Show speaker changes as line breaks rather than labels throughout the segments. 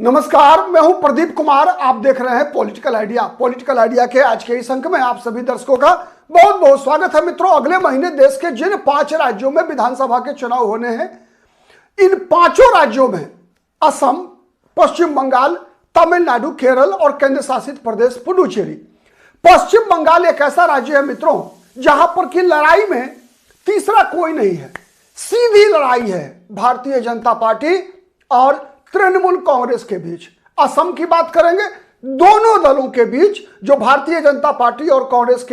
नमस्कार, मैं हूं प्रदीप कुमार। आप देख रहे हैं पॉलिटिकल आइडिया। पॉलिटिकल आइडिया के आज के इस अंक में आप सभी दर्शकों का बहुत बहुत स्वागत है। मित्रों, अगले महीने देश के जिन 5 राज्यों में विधानसभा के चुनाव होने हैं, इन 5 राज्यों में असम, पश्चिम बंगाल, तमिलनाडु, केरल और केंद्र शासित प्रदेश पुडुचेरी। पश्चिम बंगाल एक ऐसा राज्य है मित्रों जहां पर की लड़ाई में तीसरा कोई नहीं है। सीधी लड़ाई है भारतीय जनता पार्टी और तृणमूल कांग्रेस के बीच। असम की बात करेंगे, दोनों दलों के बीच जो भारतीय जनता पार्टी और कांग्रेस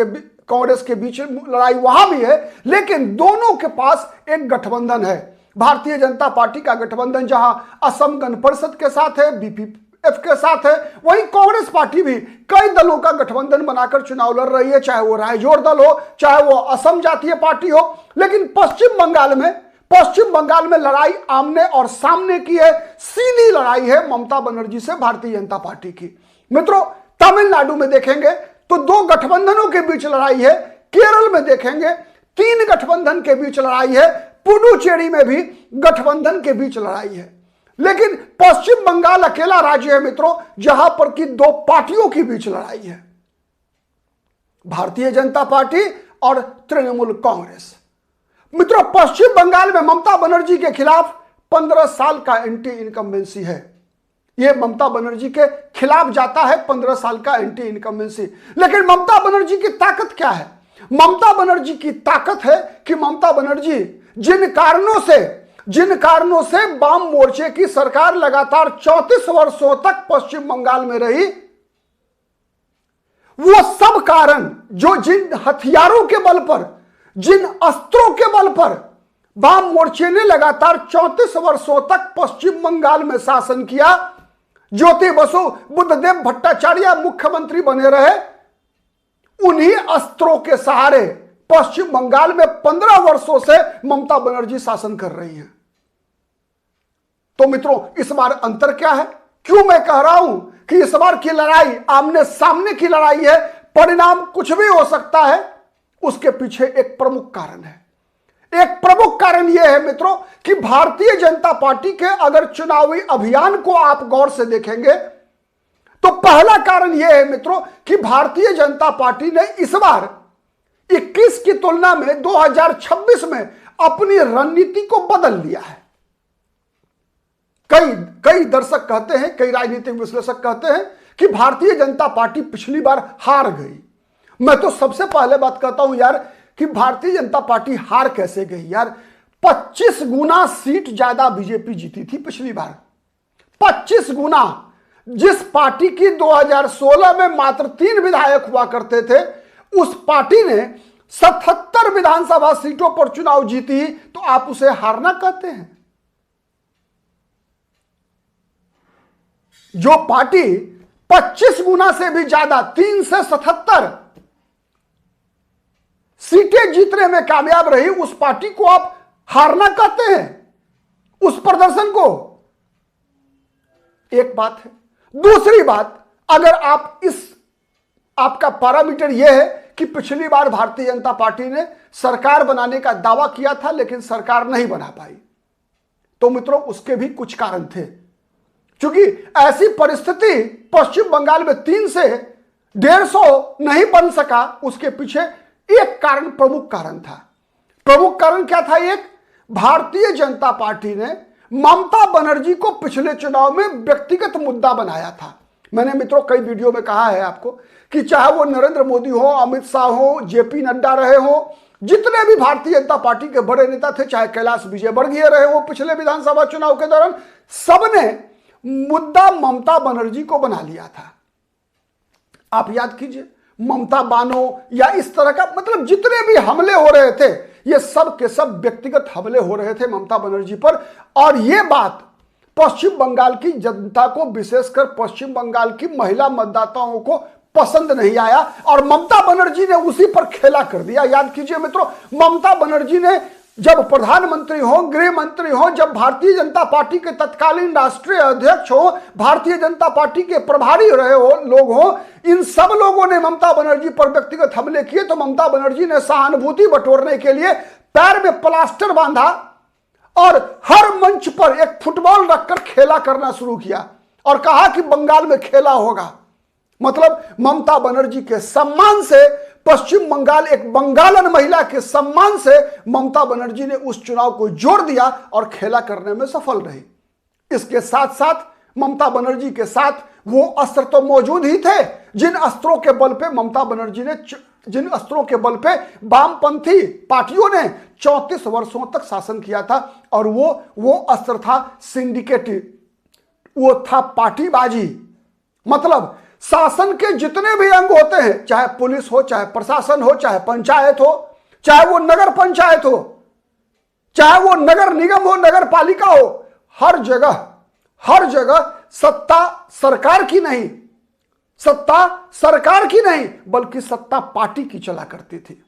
के बीच लड़ाई वहां भी है, लेकिन दोनों के पास एक गठबंधन है। भारतीय जनता पार्टी का गठबंधन जहां असम गण परिषद के साथ है, बीपीएफ के साथ है, वहीं कांग्रेस पार्टी भी कई दलों का गठबंधन बनाकर चुनाव लड़ रही है, चाहे वो रायजोर दल हो, चाहे वो असम जातीय पार्टी हो। लेकिन पश्चिम बंगाल में लड़ाई आमने और सामने की है, सीधी लड़ाई है ममता बनर्जी से भारतीय जनता पार्टी की। मित्रों, तमिलनाडु में देखेंगे तो 2 गठबंधनों के बीच लड़ाई है, केरल में देखेंगे 3 गठबंधन के बीच लड़ाई है, पुडुचेरी में भी गठबंधन के बीच लड़ाई है। लेकिन पश्चिम बंगाल अकेला राज्य है मित्रों जहां पर की 2 पार्टियों के बीच लड़ाई है, भारतीय जनता पार्टी और तृणमूल कांग्रेस। मित्रों, पश्चिम बंगाल में ममता बनर्जी के खिलाफ 15 साल का एंटी इनकम्बेंसी है। यह ममता बनर्जी के खिलाफ जाता है, 15 साल का एंटी इनकम्बेंसी। लेकिन ममता बनर्जी की ताकत क्या है? ममता बनर्जी की ताकत है कि ममता बनर्जी जिन कारणों से वाम मोर्चे की सरकार लगातार 34 वर्षों तक पश्चिम बंगाल में रही, वो सब कारण जो जिन हथियारों के बल पर, जिन अस्त्रों के बल पर वाम मोर्चे ने लगातार 34 वर्षों तक पश्चिम बंगाल में शासन किया, ज्योति बसु, बुद्धदेव भट्टाचार्य मुख्यमंत्री बने रहे, उन्हीं अस्त्रों के सहारे पश्चिम बंगाल में 15 वर्षों से ममता बनर्जी शासन कर रही हैं। तो मित्रों, इस बार अंतर क्या है? क्यों मैं कह रहा हूं कि इस बार की लड़ाई आमने सामने की लड़ाई है, परिणाम कुछ भी हो सकता है। उसके पीछे एक प्रमुख कारण है। एक प्रमुख कारण यह है मित्रों कि भारतीय जनता पार्टी के अगर चुनावी अभियान को आप गौर से देखेंगे तो पहला कारण यह है मित्रों कि भारतीय जनता पार्टी ने इस बार 21 की तुलना में 2026 में अपनी रणनीति को बदल लिया है। कई दर्शक कहते हैं, कई राजनीतिक विश्लेषक कहते हैं कि भारतीय जनता पार्टी पिछली बार हार गई। मैं तो सबसे पहले बात कहता हूं यार कि भारतीय जनता पार्टी हार कैसे गई यार? 25 गुना सीट ज्यादा बीजेपी जीती थी पिछली बार, 25 गुना। जिस पार्टी की 2016 में मात्र 3 विधायक हुआ करते थे, उस पार्टी ने 77 विधानसभा सीटों पर चुनाव जीती, तो आप उसे हारना कहते हैं? जो पार्टी 25 गुना से भी ज्यादा, 3 से 77 सीटें जीतने में कामयाब रही, उस पार्टी को आप हारना कहते हैं? उस प्रदर्शन को? एक बात है। दूसरी बात, अगर आपका पैरामीटर यह है कि पिछली बार भारतीय जनता पार्टी ने सरकार बनाने का दावा किया था लेकिन सरकार नहीं बना पाई, तो मित्रों उसके भी कुछ कारण थे। क्योंकि ऐसी परिस्थिति पश्चिम बंगाल में 3 से 150 नहीं बन सका, उसके पीछे एक कारण, प्रमुख कारण था। प्रमुख कारण क्या था? एक, भारतीय जनता पार्टी ने ममता बनर्जी को पिछले चुनाव में व्यक्तिगत मुद्दा बनाया था। मैंने मित्रों कई वीडियो में कहा है आपको कि चाहे वो नरेंद्र मोदी हो, अमित शाह हो, जेपी नड्डा रहे हो, जितने भी भारतीय जनता पार्टी के बड़े नेता थे, चाहे कैलाश विजयवर्गीय रहे हो पिछले विधानसभा चुनाव के दौरान, सबने मुद्दा ममता बनर्जी को बना लिया था। आप याद कीजिए, ममता बानो या इस तरह का, मतलब जितने भी हमले हो रहे थे, ये सब के सब व्यक्तिगत हमले हो रहे थे ममता बनर्जी पर। और ये बात पश्चिम बंगाल की जनता को, विशेषकर पश्चिम बंगाल की महिला मतदाताओं को पसंद नहीं आया और ममता बनर्जी ने उसी पर खेला कर दिया। याद कीजिए मित्रों, ममता बनर्जी ने जब प्रधानमंत्री हो, गृह मंत्री हो, जब भारतीय जनता पार्टी के तत्कालीन राष्ट्रीय अध्यक्ष हो, भारतीय जनता पार्टी के प्रभारी रहे हो लोग हो, इन सब लोगों ने ममता बनर्जी पर व्यक्तिगत हमले किए, तो ममता बनर्जी ने सहानुभूति बटोरने के लिए पैर में प्लास्टर बांधा और हर मंच पर एक फुटबॉल रखकर खेला करना शुरू किया और कहा कि बंगाल में खेला होगा। मतलब ममता बनर्जी के सम्मान से पश्चिम बंगाल, एक बंगालन महिला के सम्मान से ममता बनर्जी ने उस चुनाव को जोड़ दिया और खेला करने में सफल रही। इसके साथ साथ ममता बनर्जी के साथ वो अस्त्र तो मौजूद ही थे जिन अस्त्रों के बल पे ममता बनर्जी ने, जिन अस्त्रों के बल पे वामपंथी पार्टियों ने 34 वर्षों तक शासन किया था। और वो अस्त्र था सिंडिकेट, वो था पार्टीबाजी। मतलब शासन के जितने भी अंग होते हैं, चाहे पुलिस हो, चाहे प्रशासन हो, चाहे पंचायत हो, चाहे वो नगर पंचायत हो, चाहे वो नगर निगम हो, नगर पालिका हो, हर जगह सत्ता सरकार की नहीं, सत्ता सरकार की नहीं बल्कि सत्ता पार्टी की चला करती थी।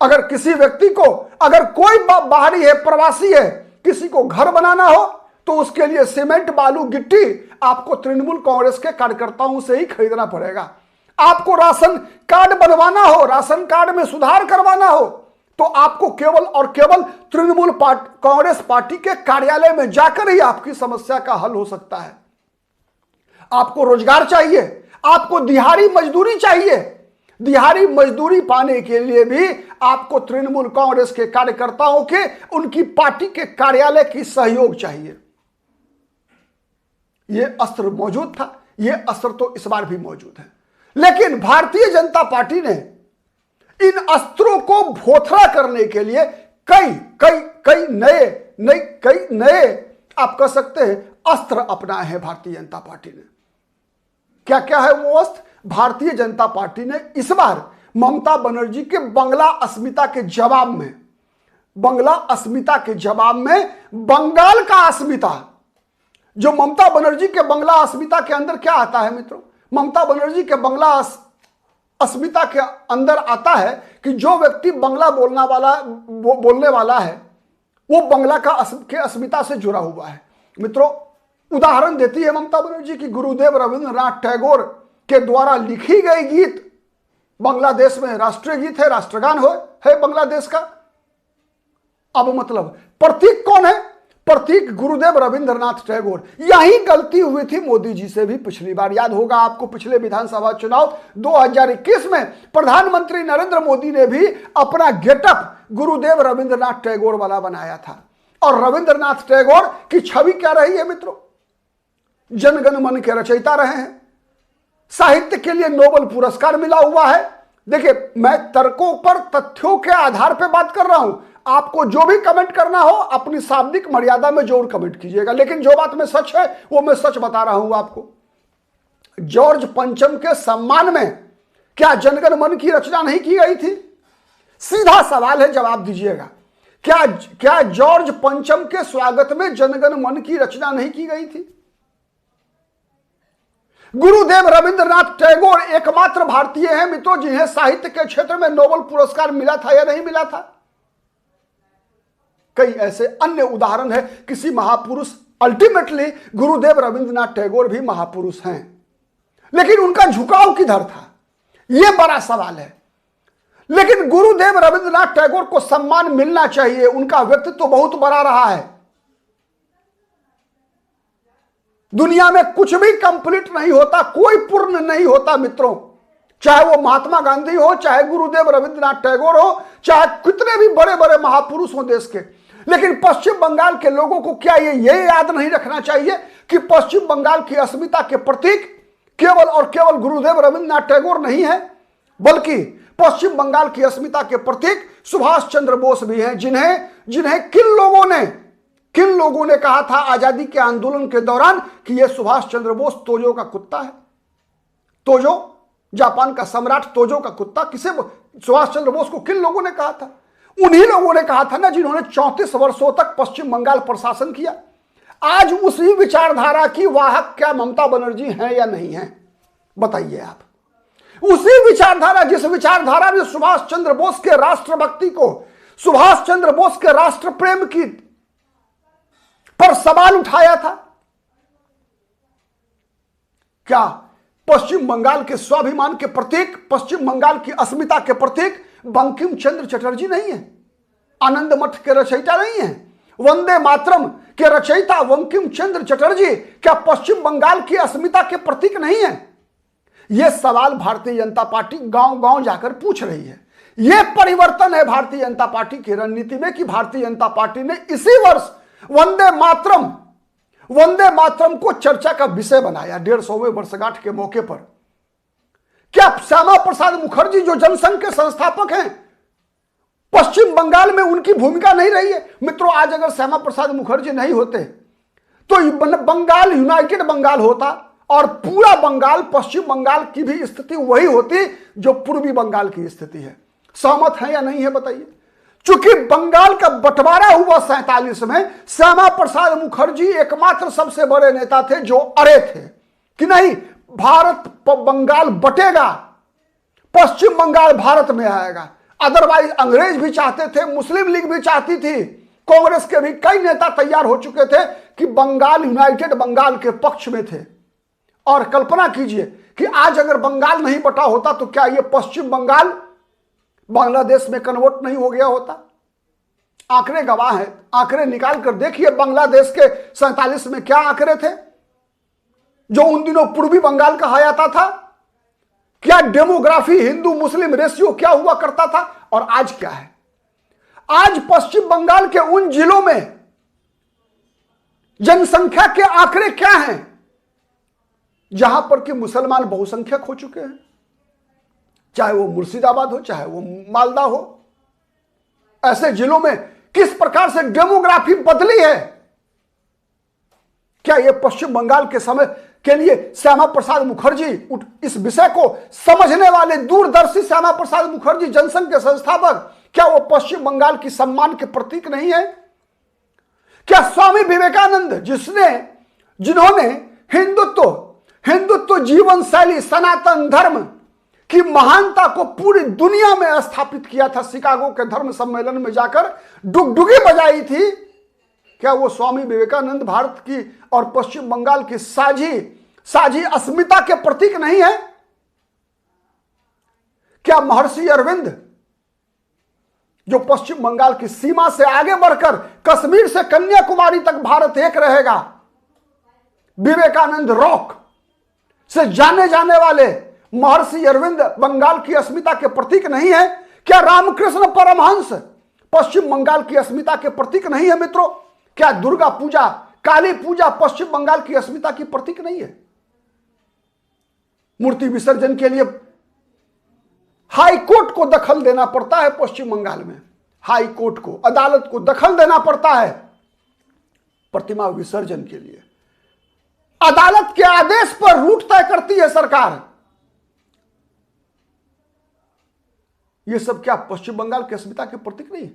अगर किसी व्यक्ति को, अगर कोई बाहरी है, प्रवासी है, किसी को घर बनाना हो तो उसके लिए सीमेंट, बालू, गिट्टी आपको तृणमूल कांग्रेस के कार्यकर्ताओं से ही खरीदना पड़ेगा। आपको राशन कार्ड बनवाना हो, राशन कार्ड में सुधार करवाना हो तो आपको केवल और केवल तृणमूल कांग्रेस पार्टी के कार्यालय में जाकर ही आपकी समस्या का हल हो सकता है। आपको रोजगार चाहिए, आपको दिहाड़ी मजदूरी चाहिए, दिहाड़ी मजदूरी पाने के लिए भी आपको तृणमूल कांग्रेस के कार्यकर्ताओं के, उनकी पार्टी के कार्यालय की सहयोग चाहिए। यह अस्त्र मौजूद था, यह अस्त्र तो इस बार भी मौजूद है। लेकिन भारतीय जनता पार्टी ने इन अस्त्रों को भोथरा करने के लिए कई नए आप कह सकते हैं अस्त्र अपनाए हैं भारतीय जनता पार्टी ने। क्या क्या है वो अस्त्र? भारतीय जनता पार्टी ने इस बार ममता बनर्जी के बंगला अस्मिता के जवाब में, बंगाल का अस्मिता, जो ममता बनर्जी के बंगला अस्मिता के अंदर क्या आता है मित्रों? ममता बनर्जी के बंगला अस्मिता के अंदर आता है कि जो व्यक्ति बंगला बोलने वाला है वो बंगला के अस्मिता से जुड़ा हुआ है। मित्रों, उदाहरण देती है ममता बनर्जी की गुरुदेव रविंद्रनाथ टैगोर के द्वारा लिखी गई गीत बांग्लादेश में राष्ट्रीय गीत है, राष्ट्रगान है बांग्लादेश का। अब मतलब प्रतीक कौन है? प्रतीक गुरुदेव रविंद्रनाथ टैगोर। यही गलती हुई थी मोदी जी से भी पिछली बार। याद होगा आपको, पिछले विधानसभा चुनाव 2021 में प्रधानमंत्री नरेंद्र मोदी ने भी अपना गेटअप गुरुदेव रविंद्रनाथ टैगोर वाला बनाया था। और रविंद्रनाथ टैगोर की छवि क्या रही है मित्रों? जनगण मन के रचयिता रहे हैं, साहित्य के लिए नोबेल पुरस्कार मिला हुआ है। देखिए, मैं तर्कों पर, तथ्यों के आधार पर बात कर रहा हूं। आपको जो भी कमेंट करना हो अपनी शाब्दिक मर्यादा में जरूर कमेंट कीजिएगा, लेकिन जो बात में सच है वो मैं सच बता रहा हूं आपको। जॉर्ज पंचम के सम्मान में क्या जनगण मन की रचना नहीं की गई थी? सीधा सवाल है, जवाब दीजिएगा। क्या जॉर्ज पंचम के स्वागत में जनगण मन की रचना नहीं की गई थी? गुरुदेव रविंद्रनाथ टैगोर एकमात्र भारतीय हैं मित्रों जिन्हें साहित्य के क्षेत्र में नोबेल पुरस्कार मिला था या नहीं मिला था? कई ऐसे अन्य उदाहरण है किसी महापुरुष। अल्टीमेटली गुरुदेव रविंद्रनाथ टैगोर भी महापुरुष हैं, लेकिन उनका झुकाव किधर था, यह बड़ा सवाल है। लेकिन गुरुदेव रविंद्रनाथ टैगोर को सम्मान मिलना चाहिए, उनका व्यक्तित्व तो बहुत बड़ा रहा है। दुनिया में कुछ भी कंप्लीट नहीं होता, कोई पूर्ण नहीं होता मित्रों। चाहे वो महात्मा गांधी हो, चाहे गुरुदेव रविंद्रनाथ टैगोर हो, चाहे कितने भी बड़े बड़े महापुरुष हो देश के। लेकिन पश्चिम बंगाल के लोगों को क्या ये याद नहीं रखना चाहिए कि पश्चिम बंगाल की अस्मिता के प्रतीक केवल और केवल गुरुदेव रविंद्रनाथ टैगोर नहीं है, बल्कि पश्चिम बंगाल की अस्मिता के प्रतीक सुभाष चंद्र बोस भी हैं, जिन्हें किन लोगों ने कहा था आजादी के आंदोलन के दौरान कि यह सुभाष चंद्र बोस तोजो का कुत्ता है। तोजो, जापान का सम्राट तोजो का कुत्ता, किसे? सुभाष चंद्र बोस को किन लोगों ने कहा था? उन्हीं लोगों ने कहा था ना जिन्होंने 34 वर्षों तक पश्चिम बंगाल प्रशासन किया। आज उसी विचारधारा की वाहक क्या ममता बनर्जी हैं या नहीं है? बताइए आप। उसी विचारधारा, जिस विचारधारा ने सुभाष चंद्र बोस के राष्ट्रभक्ति को, सुभाष चंद्र बोस के राष्ट्र प्रेम की पर सवाल उठाया था, क्या पश्चिम बंगाल के स्वाभिमान के प्रतीक, पश्चिम बंगाल की अस्मिता के प्रतीक बंकिम चंद्र चटर्जी नहीं है? आनंद मठ के रचयिता नहीं है? वंदे मातरम के रचयिता बंकिम चंद्र चटर्जी क्या पश्चिम बंगाल की अस्मिता के प्रतीक नहीं है? यह सवाल भारतीय जनता पार्टी गांव गांव जाकर पूछ रही है। यह परिवर्तन है भारतीय जनता पार्टी की रणनीति में कि भारतीय जनता पार्टी ने इसी वर्ष वंदे मातरम को चर्चा का विषय बनाया 150वें वर्षगांठ के मौके पर। क्या श्यामा प्रसाद मुखर्जी जो जनसंघ के संस्थापक हैं, पश्चिम बंगाल में उनकी भूमिका नहीं रही है? मित्रों, आज अगर श्यामा प्रसाद मुखर्जी नहीं होते तो बंगाल यूनाइटेड बंगाल होता और पूरा बंगाल, पश्चिम बंगाल की भी स्थिति वही होती जो पूर्वी बंगाल की स्थिति है। सहमत है या नहीं है बताइए? चूंकि बंगाल का बंटवारा हुआ 47 में, श्यामा प्रसाद मुखर्जी एकमात्र सबसे बड़े नेता थे जो अड़े थे कि नहीं, भारत बंगाल बटेगा, पश्चिम बंगाल भारत में आएगा। अदरवाइज अंग्रेज भी चाहते थे, मुस्लिम लीग भी चाहती थी, कांग्रेस के भी कई नेता तैयार हो चुके थे कि बंगाल यूनाइटेड बंगाल के पक्ष में थे। और कल्पना कीजिए कि आज अगर बंगाल नहीं बटा होता तो क्या यह पश्चिम बंगाल बांग्लादेश में कन्वर्ट नहीं हो गया होता? आंकड़े गवाह हैं, आंकड़े निकाल कर देखिए बांग्लादेश के 47 में क्या आंकड़े थे जो उन दिनों पूर्वी बंगाल कहा जाता था। क्या डेमोग्राफी, हिंदू मुस्लिम रेशियो क्या हुआ करता था और आज क्या है? आज पश्चिम बंगाल के उन जिलों में जनसंख्या के आंकड़े क्या हैं जहां पर कि मुसलमान बहुसंख्यक हो चुके हैं, चाहे वो मुर्शिदाबाद हो, चाहे वो मालदा हो। ऐसे जिलों में किस प्रकार से डेमोग्राफी बदली है? क्या यह पश्चिम बंगाल के समय के लिए श्यामा प्रसाद मुखर्जी, इस विषय को समझने वाले दूरदर्शी श्यामा प्रसाद मुखर्जी, जनसंघ के संस्थापक, क्या वो पश्चिम बंगाल की सम्मान के प्रतीक नहीं है? क्या स्वामी विवेकानंद जिन्होंने हिंदुत्व जीवन शैली, सनातन धर्म की महानता को पूरी दुनिया में स्थापित किया था, शिकागो के धर्म सम्मेलन में जाकर डुगडुगी बजाई थी, क्या वो स्वामी विवेकानंद भारत की और पश्चिम बंगाल की साझी अस्मिता के प्रतीक नहीं है? क्या महर्षि अरविंद जो पश्चिम बंगाल की सीमा से आगे बढ़कर कश्मीर से कन्याकुमारी तक भारत एक रहेगा, विवेकानंद रॉक से जाने जाने वाले महर्षि अरविंद बंगाल की अस्मिता के प्रतीक नहीं है? क्या रामकृष्ण परमहंस पश्चिम बंगाल की अस्मिता के प्रतीक नहीं है? मित्रों, क्या दुर्गा पूजा, काली पूजा पश्चिम बंगाल की अस्मिता की प्रतीक नहीं है? मूर्ति विसर्जन के लिए हाई कोर्ट को दखल देना पड़ता है पश्चिम बंगाल में, हाई कोर्ट को, अदालत को दखल देना पड़ता है प्रतिमा विसर्जन के लिए। अदालत के आदेश पर रूट तय करती है सरकार। यह सब क्या पश्चिम बंगाल की अस्मिता के प्रतीक नहीं?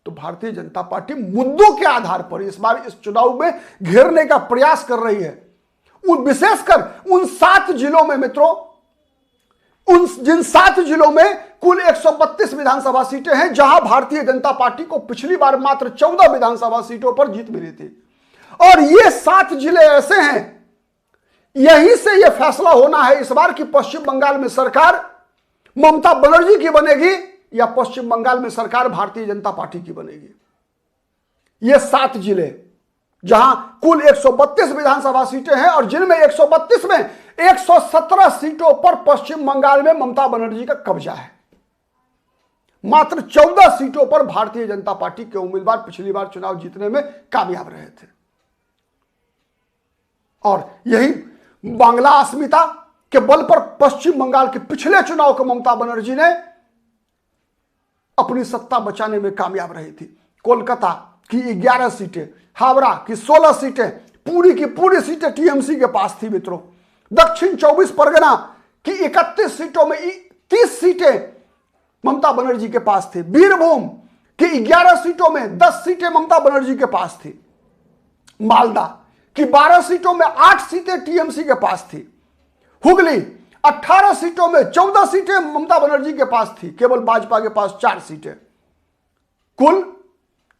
तो भारतीय जनता पार्टी मुद्दों के आधार पर इस बार इस चुनाव में घेरने का प्रयास कर रही है। विशेषकर उन 7 जिलों में मित्रों, जिन 7 जिलों में कुल 132 विधानसभा सीटें हैं, जहां भारतीय जनता पार्टी को पिछली बार मात्र 14 विधानसभा सीटों पर जीत मिली थी। और ये 7 जिले ऐसे हैं, यहीं से यह फैसला होना है इस बार कि पश्चिम बंगाल में सरकार ममता बनर्जी की बनेगी या पश्चिम बंगाल में सरकार भारतीय जनता पार्टी की बनेगी। ये 7 जिले जहां कुल 132 विधानसभा सीटें हैं और जिनमें 132 में 117 सीटों पर पश्चिम बंगाल में ममता बनर्जी का कब्जा है। मात्र 14 सीटों पर भारतीय जनता पार्टी के उम्मीदवार पिछली बार चुनाव जीतने में कामयाब रहे थे। और यही बांग्ला अस्मिता के बल पर पश्चिम बंगाल के पिछले चुनाव को ममता बनर्जी ने अपनी सत्ता बचाने में कामयाब रही थी। कोलकाता की 11 सीटें, हावड़ा की 16 सीटें, पूरी की पूरी सीटें टीएमसी के पास थी मित्रों। दक्षिण 24 परगना की 31 सीटों में 30 सीटें ममता बनर्जी के पास थी। बीरभूम की 11 सीटों में 10 सीटें ममता बनर्जी के पास थी। मालदा की 12 सीटों में 8 सीटें टीएमसी के पास थी। हुगली 18 सीटों में 14 सीटें ममता बनर्जी के पास थी, केवल भाजपा के पास 4 सीटें। कुल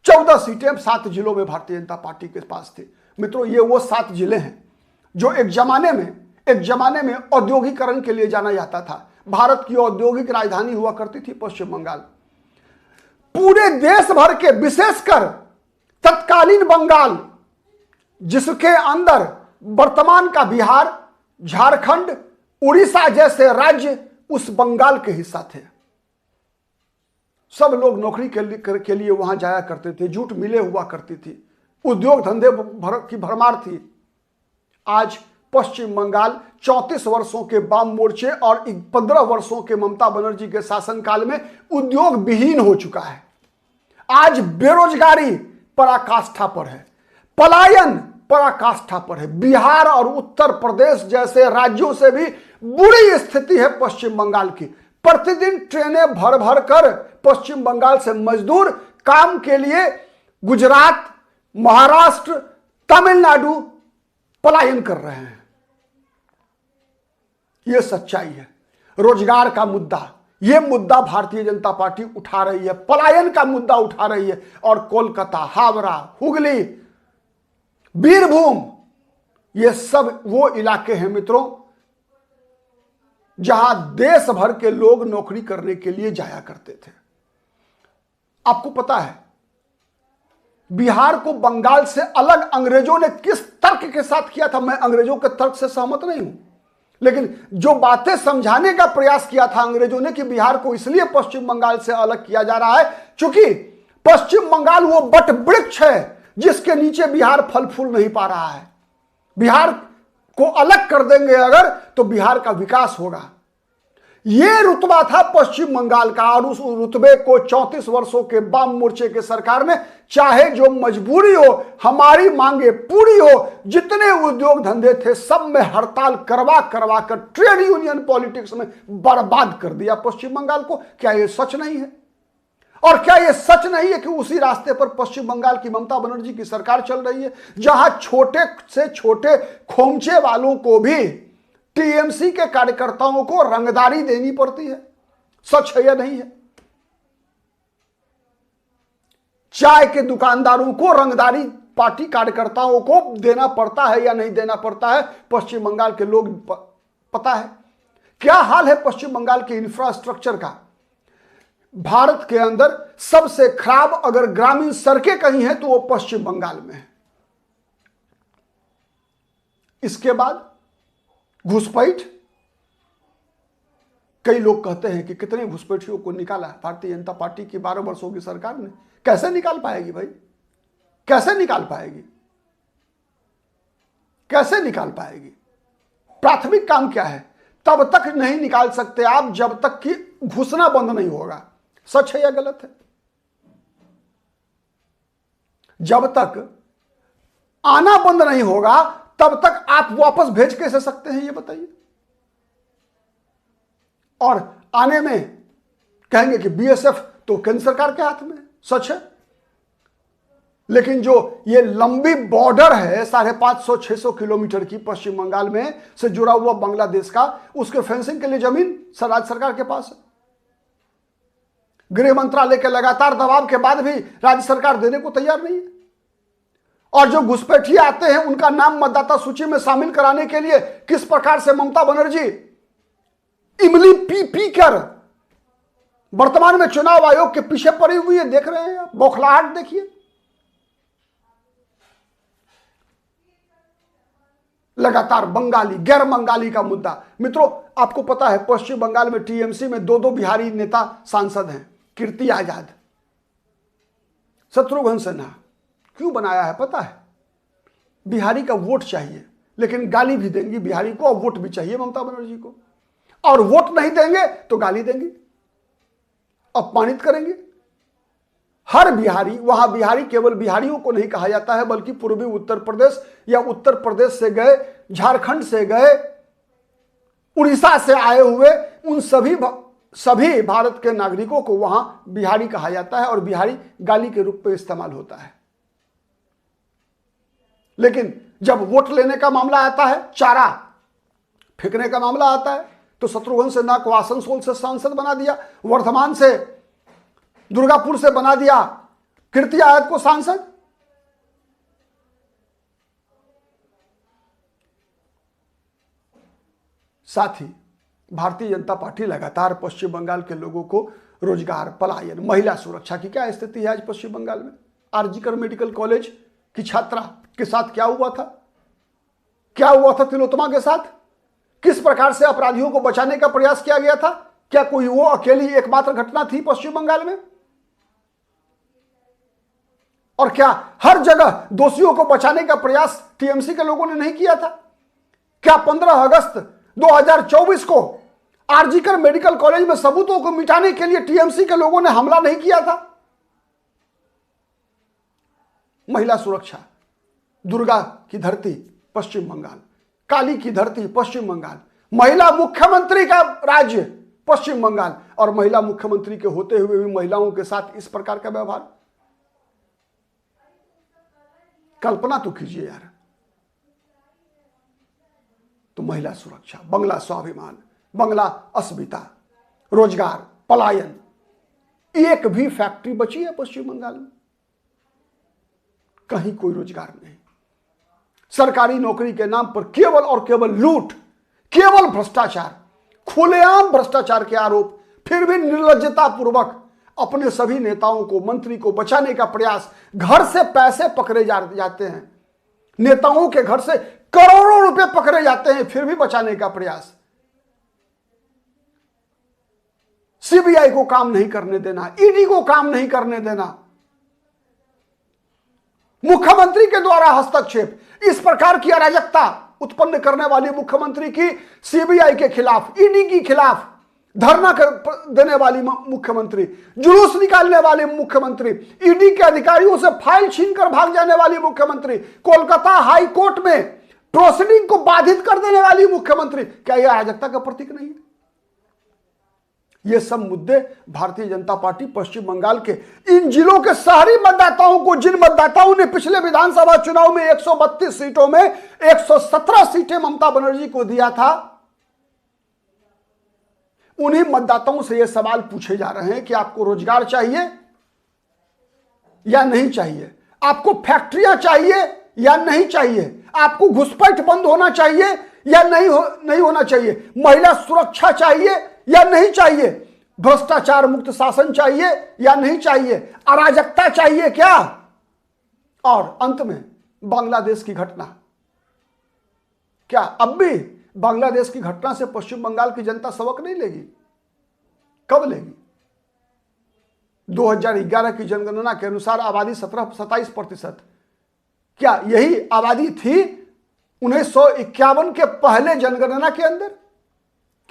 14 सीटें 7 जिलों में भारतीय जनता पार्टी के पास थी। मित्रों, ये वो 7 जिले हैं जो एक जमाने में औद्योगिकरण के लिए जाना जाता था। भारत की औद्योगिक राजधानी हुआ करती थी पश्चिम बंगाल। पूरे देश भर के, विशेषकर तत्कालीन बंगाल जिसके अंदर वर्तमान का बिहार, झारखंड, उड़ीसा जैसे राज्य उस बंगाल के हिस्सा थे। सब लोग नौकरी के लिए वहां जाया करते थे, जूट मिले हुआ करती थी, उद्योग धंधे की भरमार थी। आज पश्चिम बंगाल 34 वर्षों के वाम मोर्चे और 15 वर्षों के ममता बनर्जी के शासनकाल में उद्योग विहीन हो चुका है। आज बेरोजगारी पराकाष्ठा पर है, पलायन पराकाष्ठा पर है। बिहार और उत्तर प्रदेश जैसे राज्यों से भी बुरी स्थिति है पश्चिम बंगाल की। प्रतिदिन ट्रेनें भर भर कर पश्चिम बंगाल से मजदूर काम के लिए गुजरात, महाराष्ट्र, तमिलनाडु पलायन कर रहे हैं। यह सच्चाई है। रोजगार का मुद्दा, यह मुद्दा भारतीय जनता पार्टी उठा रही है, पलायन का मुद्दा उठा रही है। और कोलकाता, हावड़ा, हुगली, बीरभूम, ये सब वो इलाके हैं मित्रों जहां देश भर के लोग नौकरी करने के लिए जाया करते थे। आपको पता है बिहार को बंगाल से अलग अंग्रेजों ने किस तर्क के साथ किया था? मैं अंग्रेजों के तर्क से सहमत नहीं हूं, लेकिन जो बातें समझाने का प्रयास किया था अंग्रेजों ने कि बिहार को इसलिए पश्चिम बंगाल से अलग किया जा रहा है क्योंकि पश्चिम बंगाल वो बट वृक्ष है जिसके नीचे बिहार फल फूल नहीं पा रहा है। बिहार को अलग कर देंगे अगर तो बिहार का विकास होगा। यह रुतबा था पश्चिम बंगाल का और उस रुतबे को 34 वर्षों के वाम मोर्चे के सरकार ने चाहे जो मजबूरी हो, हमारी मांगे पूरी हो, जितने उद्योग धंधे थे सब में हड़ताल करवा करवा कर ट्रेड यूनियन पॉलिटिक्स में बर्बाद कर दिया पश्चिम बंगाल को। क्या यह सच नहीं है? और क्या यह सच नहीं है कि उसी रास्ते पर पश्चिम बंगाल की ममता बनर्जी की सरकार चल रही है, जहां छोटे से छोटे खोमचे वालों को भी टीएमसी के कार्यकर्ताओं को रंगदारी देनी पड़ती है? सच है या नहीं है? चाय के दुकानदारों को रंगदारी पार्टी कार्यकर्ताओं को देना पड़ता है या नहीं देना पड़ता है? पश्चिम बंगाल के लोग पता है क्या हाल है पश्चिम बंगाल के इंफ्रास्ट्रक्चर का। भारत के अंदर सबसे खराब अगर ग्रामीण सड़कें कहीं हैं तो वो पश्चिम बंगाल में है। इसके बाद घुसपैठ, कई लोग कहते हैं कि कितने घुसपैठियों को निकाला भारतीय जनता पार्टी की 12 वर्षों की सरकार ने। कैसे निकाल पाएगी भाई? कैसे निकाल पाएगी? कैसे निकाल पाएगी? प्राथमिक काम क्या है? तब तक नहीं निकाल सकते आप जब तक कि घुसना बंद नहीं होगा। सच है या गलत है? जब तक आना बंद नहीं होगा तब तक आप वापस भेज कैसे सकते हैं ये बताइए। और आने में कहेंगे कि बीएसएफ तो केंद्र सरकार के हाथ में है। सच है, लेकिन जो ये लंबी बॉर्डर है 550-600 किलोमीटर की पश्चिम बंगाल में से जुड़ा हुआ बांग्लादेश का, उसके फेंसिंग के लिए जमीन राज्य सरकार के पास है। गृह मंत्रालय के लगातार दबाव के बाद भी राज्य सरकार देने को तैयार नहीं है। और जो घुसपैठिए आते हैं उनका नाम मतदाता सूची में शामिल कराने के लिए किस प्रकार से ममता बनर्जी इमली पी पी कर वर्तमान में चुनाव आयोग के पीछे पड़ी हुई है, देख रहे हैं आप। बौखलाहट देखिए। लगातार बंगाली, गैर बंगाली का मुद्दा। मित्रों आपको पता है पश्चिम बंगाल में टीएमसी में 2 बिहारी नेता सांसद हैं। कीर्ति आजाद, शत्रुघ्न सिन्हा। क्यों बनाया है पता है? बिहारी का वोट चाहिए, लेकिन गाली भी देंगी बिहारी को और वोट भी चाहिए ममता बनर्जी को। और वोट नहीं देंगे तो गाली देंगे, अपमानित करेंगे। हर बिहारी, वहां बिहारी केवल बिहारियों को नहीं कहा जाता है बल्कि पूर्वी उत्तर प्रदेश या उत्तर प्रदेश से गए, झारखंड से गए, उड़ीसा से आए हुए उन सभी भारत के नागरिकों को वहां बिहारी कहा जाता है और बिहारी गाली के रूप में इस्तेमाल होता है। लेकिन जब वोट लेने का मामला आता है, चारा फेंकने का मामला आता है, तो शत्रुघ्न सिन्हा को आसनसोल से सांसद बना दिया, वर्धमान से, दुर्गापुर से बना दिया कीर्ति आजाद को सांसद। साथ ही भारतीय जनता पार्टी लगातार पश्चिम बंगाल के लोगों को रोजगार, पलायन, महिला सुरक्षा की क्या स्थिति है आज पश्चिम बंगाल में? आरजीकर मेडिकल कॉलेज की छात्रा के साथ क्या हुआ था, क्या हुआ था तिलोत्तमा के साथ, किस प्रकार से अपराधियों को बचाने का प्रयास किया गया था। क्या कोई वो अकेली एकमात्र घटना थी पश्चिम बंगाल में? और क्या हर जगह दोषियों को बचाने का प्रयास टीएमसी के लोगों ने नहीं किया था? क्या 15 अगस्त 2024 को आरजीकर मेडिकल कॉलेज में सबूतों को मिटाने के लिए टीएमसी के लोगों ने हमला नहीं किया था? महिला सुरक्षा, दुर्गा की धरती पश्चिम बंगाल, काली की धरती पश्चिम बंगाल, महिला मुख्यमंत्री का राज्य पश्चिम बंगाल, और महिला मुख्यमंत्री के होते हुए भी महिलाओं के साथ इस प्रकार का व्यवहार। कल्पना तो कीजिए यार। तो महिला सुरक्षा, बंगला स्वाभिमान, बंगला अस्मिता, रोजगार, पलायन, एक भी फैक्ट्री बची है पश्चिम बंगाल में? कहीं कोई रोजगार नहीं। सरकारी नौकरी के नाम पर केवल और केवल लूट, केवल भ्रष्टाचार, खुलेआम भ्रष्टाचार के आरोप, फिर भी निर्लज्जता पूर्वक अपने सभी नेताओं को, मंत्री को बचाने का प्रयास। घर से पैसे पकड़े जाते हैं, नेताओं के घर से करोड़ों रुपए पकड़े जाते हैं, फिर भी बचाने का प्रयास। सीबीआई को काम नहीं करने देना, ईडी को काम नहीं करने देना, मुख्यमंत्री के द्वारा हस्तक्षेप, इस प्रकार की अराजकता उत्पन्न करने वाली मुख्यमंत्री की सीबीआई के खिलाफ, ईडी के खिलाफ धरना देने वाली मुख्यमंत्री, जुलूस निकालने वाले मुख्यमंत्री, ईडी के अधिकारियों से फाइल छीनकर भाग जाने वाली मुख्यमंत्री, कोलकाता हाई कोर्ट में प्रोसीडिंग को बाधित कर देने वाली मुख्यमंत्री, क्या यह अराजकता का प्रतीक नहीं है? ये सब मुद्दे भारतीय जनता पार्टी पश्चिम बंगाल के इन जिलों के शहरी मतदाताओं को, जिन मतदाताओं ने पिछले विधानसभा चुनाव में 132 सीटों में 117 सीटें ममता बनर्जी को दिया था, उन्हीं मतदाताओं से ये सवाल पूछे जा रहे हैं कि आपको रोजगार चाहिए या नहीं चाहिए, आपको फैक्ट्रियां चाहिए या नहीं चाहिए, आपको घुसपैठ बंद होना चाहिए या नहीं होना चाहिए, महिला सुरक्षा चाहिए या नहीं चाहिए, भ्रष्टाचार मुक्त शासन चाहिए या नहीं चाहिए, अराजकता चाहिए क्या? और अंत में बांग्लादेश की घटना, क्या अब भी बांग्लादेश की घटना से पश्चिम बंगाल की जनता सबक नहीं लेगी? कब लेगी? 2011 की जनगणना के अनुसार आबादी 27%। क्या यही आबादी थी 1951 के पहले जनगणना के अंदर?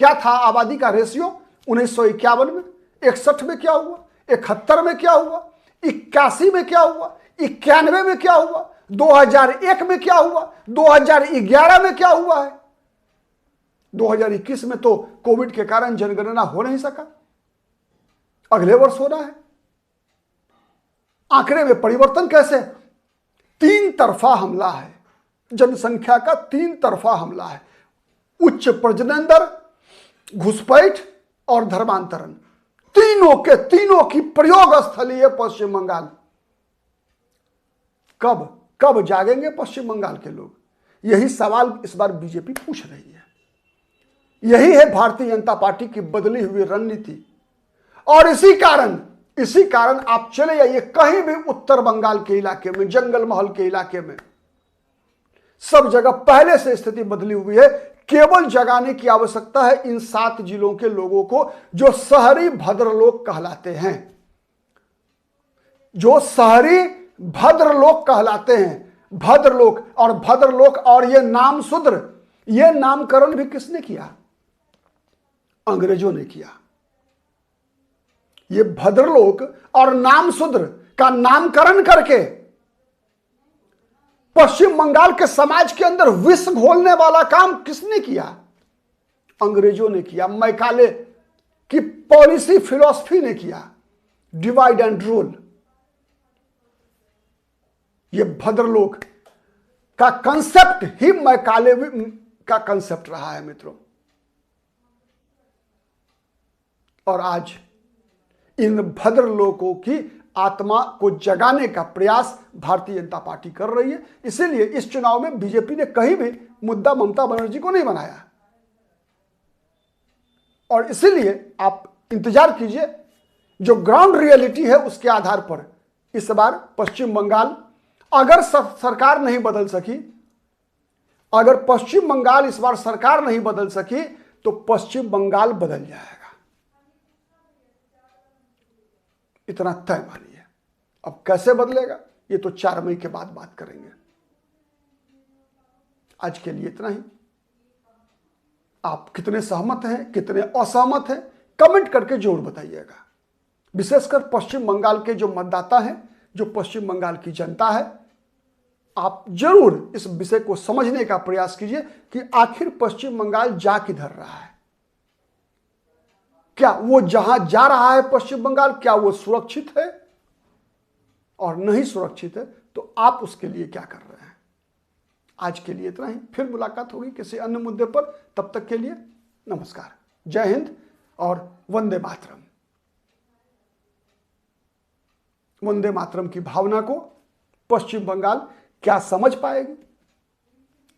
क्या था आबादी का रेशियो 1951 में? 61 में क्या हुआ? 71 में क्या हुआ? 81 में क्या हुआ? 91 में क्या हुआ? 2001 में क्या हुआ? 2011 में क्या हुआ है? 2021 में तो कोविड के कारण जनगणना हो नहीं सका, अगले वर्ष होना है। आंकड़े में परिवर्तन कैसे? 3 तरफा हमला है, जनसंख्या का 3 तरफा हमला है। उच्च प्रजनन दर, घुसपैठ और धर्मांतरण, तीनों की प्रयोग स्थली है पश्चिम बंगाल। कब जागेंगे पश्चिम बंगाल के लोग? यही सवाल इस बार बीजेपी पूछ रही है। यही है भारतीय जनता पार्टी की बदली हुई रणनीति। और इसी कारण आप चले जाइए कहीं भी उत्तर बंगाल के इलाके में, जंगल महल के इलाके में, सब जगह पहले से स्थिति बदली हुई है। केवल जगाने की आवश्यकता है इन 7 जिलों के लोगों को, जो शहरी भद्रलोक कहलाते हैं, जो शहरी भद्रलोक कहलाते हैं। भद्रलोक और ये नाम शूद्र, ये नामकरण भी किसने किया? अंग्रेजों ने किया। ये भद्रलोक और नाम शूद्र का नामकरण करके पश्चिम बंगाल के समाज के अंदर विष घोलने वाला काम किसने किया? अंग्रेजों ने किया। मैकाले की पॉलिसी फिलॉसफी ने किया, डिवाइड एंड रूल। ये भद्रलोक का कंसेप्ट ही मैकाले का कंसेप्ट रहा है मित्रों। और आज इन भद्रलोकों की आत्मा को जगाने का प्रयास भारतीय जनता पार्टी कर रही है। इसीलिए इस चुनाव में बीजेपी ने कहीं भी मुद्दा ममता बनर्जी को नहीं बनाया, और इसीलिए आप इंतजार कीजिए, जो ग्राउंड रियलिटी है उसके आधार पर इस बार पश्चिम बंगाल अगर सरकार नहीं बदल सकी, अगर पश्चिम बंगाल इस बार सरकार नहीं बदल सकी तो पश्चिम बंगाल बदल जाएगा, इतना तय मानिए। अब कैसे बदलेगा ये तो 4 मई के बाद बात करेंगे। आज के लिए इतना ही। आप कितने सहमत हैं, कितने असहमत हैं, कमेंट करके जरूर बताइएगा। विशेषकर पश्चिम बंगाल के जो मतदाता हैं, जो पश्चिम बंगाल की जनता है, आप जरूर इस विषय को समझने का प्रयास कीजिए कि आखिर पश्चिम बंगाल जा किधर रहा है। क्या वो जहां जा रहा है पश्चिम बंगाल, क्या वो सुरक्षित है? और नहीं सुरक्षित है तो आप उसके लिए क्या कर रहे हैं? आज के लिए इतना ही। फिर मुलाकात होगी किसी अन्य मुद्दे पर। तब तक के लिए नमस्कार, जय हिंद और वंदे मातरम। वंदे मातरम की भावना को पश्चिम बंगाल क्या समझ पाएगी,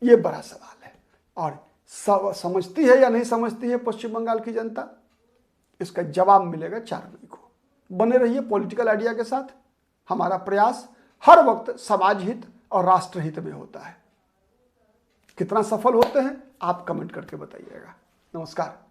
ये बड़ा सवाल है। और समझती है या नहीं समझती है पश्चिम बंगाल की जनता, इसका जवाब मिलेगा 4 मई को। बने रहिए पॉलिटिकल आइडिया के साथ। हमारा प्रयास हर वक्त समाज हित और राष्ट्र हित में होता है। कितना सफल होते हैं आप कमेंट करके बताइएगा। नमस्कार।